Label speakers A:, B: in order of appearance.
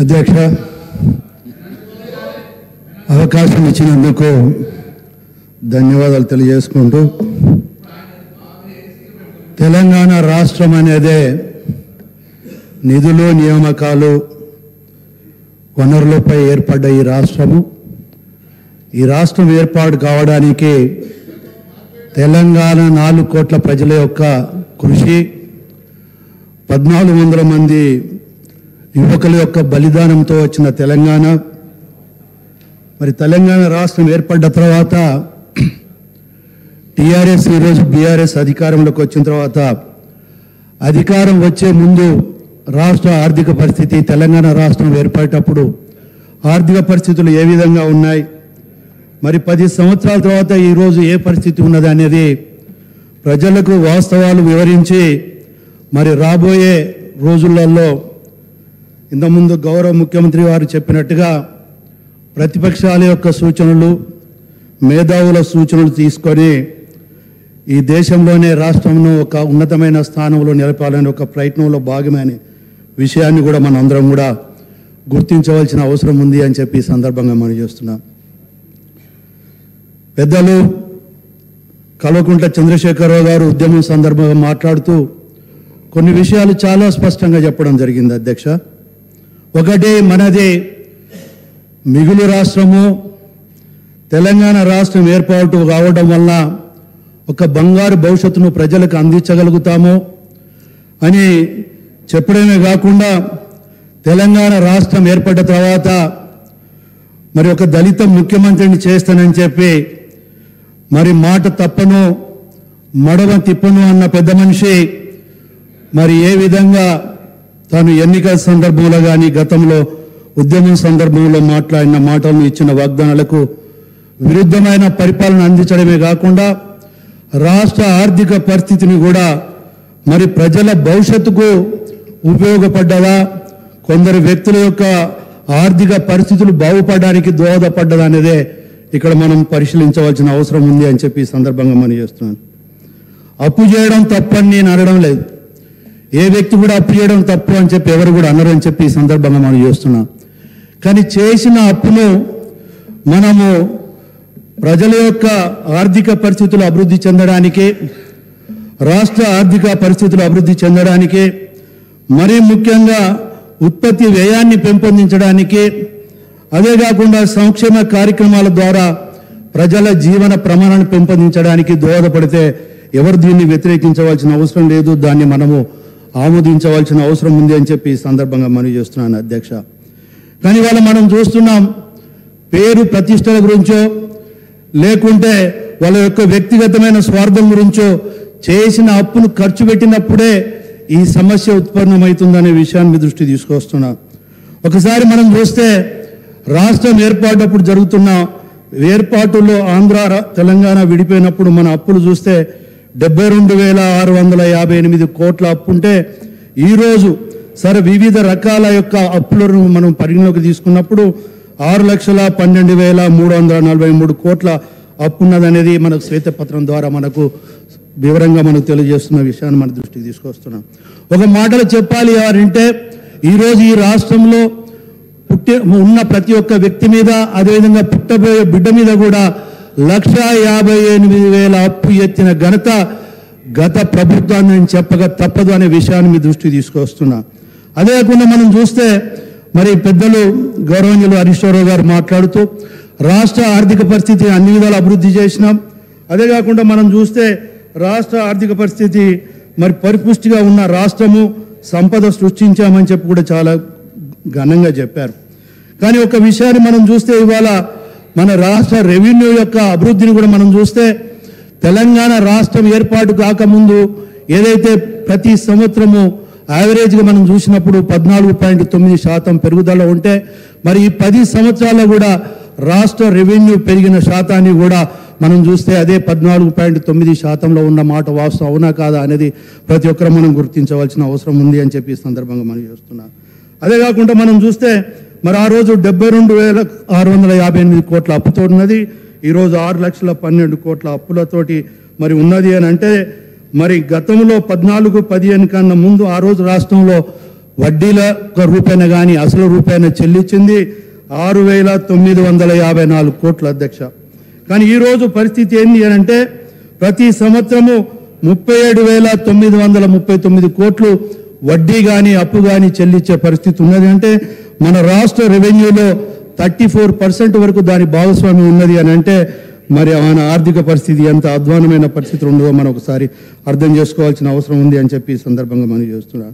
A: అధ్యక్ష, అవకాశం ఇచ్చినందుకు ధన్యవాదాలు తెలియజేసుకుంటూ, తెలంగాణ రాష్ట్రం అనేదే నిధులు, నియామకాలు, వనరులపై ఏర్పడ్డ ఈ రాష్ట్రము. ఈ రాష్ట్రం ఏర్పాటు కావడానికి తెలంగాణ 4 కోట్ల ప్రజల యొక్క కృషి, 1400 మంది యువకుల యొక్క బలిదానంతో వచ్చిన తెలంగాణ. మరి తెలంగాణ రాష్ట్రం ఏర్పడ్డ తర్వాత టీఆర్ఎస్ ఈరోజు బీఆర్ఎస్ అధికారంలోకి వచ్చిన తర్వాత, అధికారం వచ్చే ముందు రాష్ట్ర ఆర్థిక పరిస్థితి, తెలంగాణ రాష్ట్రం ఏర్పడేటప్పుడు ఆర్థిక పరిస్థితులు ఏ విధంగా ఉన్నాయి, మరి 10 సంవత్సరాల తర్వాత ఈరోజు ఏ పరిస్థితి ఉన్నది అనేది ప్రజలకు వాస్తవాలు వివరించి, మరి రాబోయే రోజులలో ఇంతకుముందు గౌరవ ముఖ్యమంత్రి వారు చెప్పినట్టుగా ప్రతిపక్షాల యొక్క సూచనలు, మేధావుల సూచనలు తీసుకొని ఈ దేశంలోనే రాష్ట్రంను ఒక ఉన్నతమైన స్థానంలో నిలపాలని ఒక ప్రయత్నంలో భాగమైన విషయాన్ని కూడా మనం అందరం కూడా గుర్తించవలసిన అవసరం ఉంది అని చెప్పి ఈ సందర్భంగా మనం చేస్తున్నాం. పెద్దలు కల్వకుంట్ల చంద్రశేఖరరావు గారు ఉద్యమం సందర్భంగా మాట్లాడుతూ కొన్ని విషయాలు చాలా స్పష్టంగా చెప్పడం జరిగింది అధ్యక్ష. ఒకటి, మనది మిగులు రాష్ట్రము, తెలంగాణ రాష్ట్రం ఏర్పాటు కావడం వల్ల ఒక బంగారు భవిష్యత్తును ప్రజలకు అందించగలుగుతాము అని చెప్పడమే కాకుండా, తెలంగాణ రాష్ట్రం ఏర్పడ్డ తర్వాత మరి ఒక దళిత ముఖ్యమంత్రిని చేస్తానని చెప్పి మరి మాట తప్పను మడవ తిప్పను అన్న పెద్ద మనిషి మరి ఏ విధంగా తాను ఎన్నికల సందర్భంలో కానీ గతంలో ఉద్యమం సందర్భంలో మాట్లాడిన మాటలను, ఇచ్చిన వాగ్దానాలకు విరుద్ధమైన పరిపాలన అందించడమే కాకుండా రాష్ట్ర ఆర్థిక పరిస్థితిని కూడా మరి ప్రజల భవిష్యత్తుకు ఉపయోగపడ్డదా, కొందరు వ్యక్తుల యొక్క ఆర్థిక పరిస్థితులు బాగుపడడానికి దోహదపడ్డదా అనేదే ఇక్కడ మనం పరిశీలించవలసిన అవసరం ఉంది అని చెప్పి ఈ సందర్భంగా మనం చేస్తున్నాను. అప్పు చేయడం తప్పని నేను అనడం లేదు, ఏ వ్యక్తి కూడా అప్పు చేయడం తప్పు అని చెప్పి ఎవరు కూడా అనరు అని చెప్పి ఈ సందర్భంగా మనం చేస్తున్నాం. కానీ చేసిన అప్పును మనము ప్రజల యొక్క ఆర్థిక పరిస్థితులు అభివృద్ధి చెందడానికి, రాష్ట్ర ఆర్థిక పరిస్థితులు అభివృద్ధి చెందడానికి, మరీ ముఖ్యంగా ఉత్పత్తి వ్యయాన్ని పెంపొందించడానికి, అదే కాకుండా సంక్షేమ కార్యక్రమాల ద్వారా ప్రజల జీవన ప్రమాణాన్ని పెంపొందించడానికి దోహదపడితే ఎవరు దీన్ని వ్యతిరేకించవలసిన అవసరం లేదు, దాన్ని మనము ఆమోదించవలసిన అవసరం ఉంది అని చెప్పి ఈ సందర్భంగా మనం చేస్తున్నాను అధ్యక్ష. కానీ ఇవాళ మనం చూస్తున్నాం, పేరు ప్రతిష్టల గురించో లేకుంటే వాళ్ళ యొక్క వ్యక్తిగతమైన స్వార్థం గురించో చేసిన అప్పును ఖర్చు పెట్టినప్పుడే ఈ సమస్య ఉత్పన్నమవుతుందనే విషయాన్ని దృష్టి తీసుకొస్తున్నా. ఒకసారి మనం చూస్తే రాష్ట్రం ఏర్పాటప్పుడు జరుగుతున్న ఏర్పాటులో ఆంధ్ర తెలంగాణ విడిపోయినప్పుడు మన అప్పులు చూస్తే 72,658 కోట్ల అప్పు ఉంటే, ఈరోజు సరే వివిధ రకాల యొక్క అప్పులను మనం పరిగణలోకి తీసుకున్నప్పుడు 6,12,343 కోట్ల అప్పు ఉన్నదనేది మనకు శ్వేతపత్రం ద్వారా మనకు వివరంగా మనకు తెలియజేస్తున్న విషయాన్ని మన దృష్టికి తీసుకొస్తున్నాం. ఒక మాటలో చెప్పాలి అంటే ఈరోజు ఈ రాష్ట్రంలో ఉన్న ప్రతి ఒక్క వ్యక్తి మీద, అదేవిధంగా పుట్టబోయే బిడ్డ మీద కూడా 1,58,000 అప్పు ఎత్తిన ఘనత గత ప్రభుత్వాన్ని నేను చెప్పక తప్పదు అనే విషయాన్ని మీ దృష్టికి తీసుకొస్తున్నా. అదే కాకుండా మనం చూస్తే మరి పెద్దలు గౌరవనీయులు హరీశ్వరరావు గారు మాట్లాడుతూ రాష్ట్ర ఆర్థిక పరిస్థితి అన్ని విధాలు అభివృద్ధి చేసినాం. అదే కాకుండా మనం చూస్తే రాష్ట్ర ఆర్థిక పరిస్థితి మరి పరిపుష్టిగా ఉన్న రాష్ట్రము, సంపద సృష్టించామని చెప్పి కూడా చాలా ఘనంగా చెప్పారు. కానీ ఒక విషయాన్ని మనం చూస్తే ఇవాళ మన రాష్ట్ర రెవెన్యూ యొక్క అభివృద్ధిని కూడా మనం చూస్తే, తెలంగాణ రాష్ట్రం ఏర్పాటు కాకముందు ఏదైతే ప్రతి సంవత్సరము యావరేజ్గా మనం చూసినప్పుడు 14.9% పెరుగుదల ఉంటే, మరి ఈ 10 సంవత్సరాల్లో కూడా రాష్ట్ర రెవెన్యూ పెరిగిన శాతాన్ని కూడా మనం చూస్తే అదే 14.9% ఉన్న మాట వాస్తవం అవునా కాదా అనేది ప్రతి ఒక్కరూ మనం గుర్తించవలసిన అవసరం ఉంది అని చెప్పి ఈ సందర్భంగా మనం చేస్తున్నాం. అదే కాకుండా మనం చూస్తే మరి ఆ రోజు 72,658 కోట్ల అప్పుతో ఉన్నది, ఈరోజు 6,12,000 కోట్ల అప్పులతోటి మరి ఉన్నది అని అంటే మరి గతంలో 14-15 కన్నా ముందు ఆ రోజు రాష్ట్రంలో వడ్డీల రూపాయన కానీ అసలు రూపాయన చెల్లించింది 6,954 కోట్ల అధ్యక్ష. కానీ ఈరోజు పరిస్థితి ఏంటి అని అంటే ప్రతి సంవత్సరము 37,939 కోట్లు వడ్డీ కానీ అప్పు కానీ చెల్లించే పరిస్థితి ఉన్నది. అంటే మన రాష్ట్ర రెవెన్యూలో 34% వరకు దాని భాగస్వామ్యం ఉన్నది అని అంటే మరి మన ఆర్థిక పరిస్థితి ఎంత అధ్వానమైన పరిస్థితులు ఉండదో మనం ఒకసారి అర్థం చేసుకోవాల్సిన అవసరం ఉంది అని చెప్పి ఈ సందర్భంగా మనం చేస్తున్నాం.